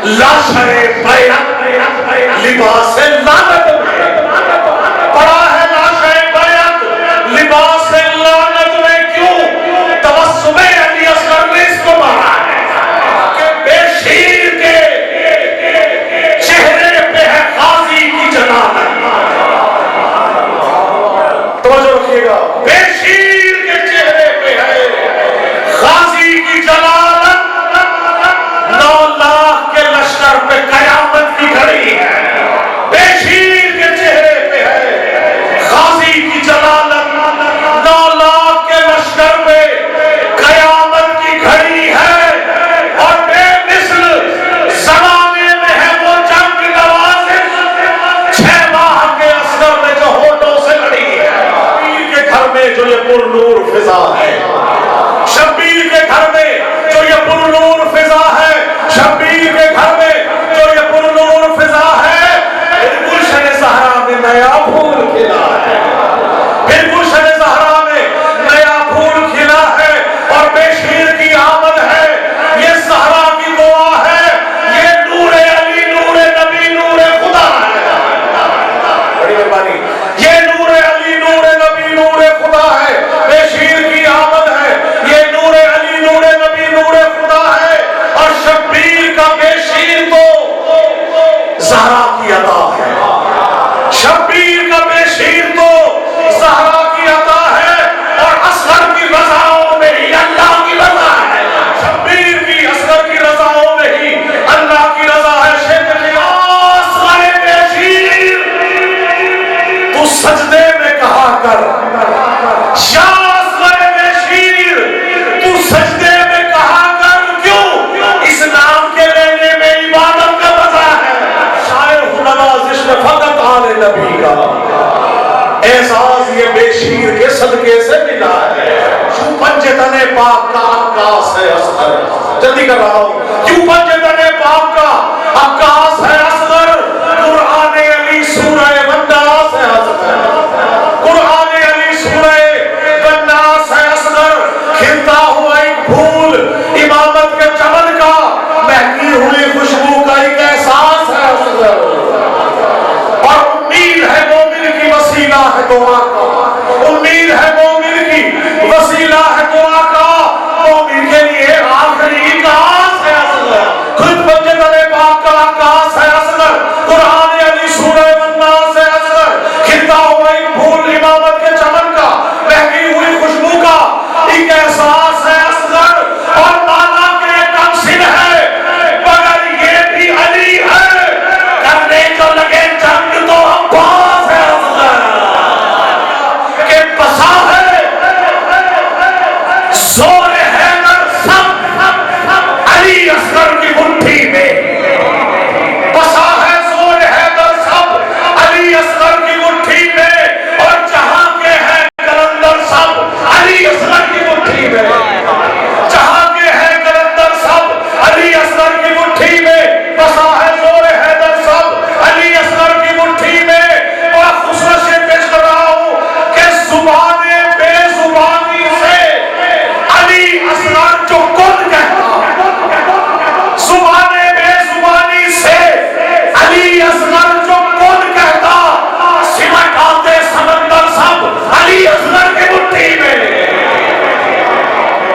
لاشے بیعت لباس لعنت میں پڑا ہے، لاشے بیعت لباس لعنت میں کیوں؟ تبسم علی اصغر نے اس کو مارا ہے کہ بے شیر کے چہرے پہ ہے غازی کی جلالت۔ توجہ رکھیے گا، بے شیر کے چہرے پہ ہے غازی کی جلالت، 9 لاکھ کے لشکر پہ قیامت کی گھڑی ہے۔ بے شیر کے چہرے پہ ہے غازی کی جلالت، 9 لاکھ کے لشکر پہ قیامت کی گھڑی ہے، اور بے مثل زمانے میں ہے وہ جنگ نوازش 6 ماہ کے عسکر میں جو ہونٹوں سے لڑی ہے۔ شبیر کے گھر میں جو یہ پر نور فضا ہے، شبیر کے گھر میں جو یہ پر نور فضا ہے، شبیر کے گھر میں جو یہ پر نور فضا ہے، پھر گلشن زہرا میں نیا پھول کھلا ہے، پھر گلشن زہرا میں نیا پھول کھلا ہے، اور بے شیر کی آمد ہے، یہ زہرا کی دعا ہے، یہ نور علی، نور نبی، نور خدا ہے۔ بڑی مہربانی، یہ نور علی، نور نبی، نور خدا ہے، بے شیر کی آمد ہے، یہ نور علی، نور نبی، نور خدا ہے، اور شبیر کا بے شیر تو زہرا کی عطا ہے، شبیر کا بے شیر تو زہرا کی عطا ہے، اور اصغر کی رضاؤں میں ہی اللہ کی رضا ہے، شبیر کی اصغر کی رضاؤں میں ہی اللہ کی رضا ہے۔ شیخ اصغر بے شیر تو سجدے میں کہا کر، یا اصغر بے شیر تو سجدے میں کہا کر، کیوں؟ اس نام کے لینے میں عبادت کا مزہ ہے۔ شاعر ہوں نوازش میں فقط آل نبی کا اعزاز یہ بے شیر کے صدقے سے ملا ہے۔ کیوں پنجتن پاک کا عکاس ہے اصغر، جلدی کر رہا ہوں، کیوں پنجتن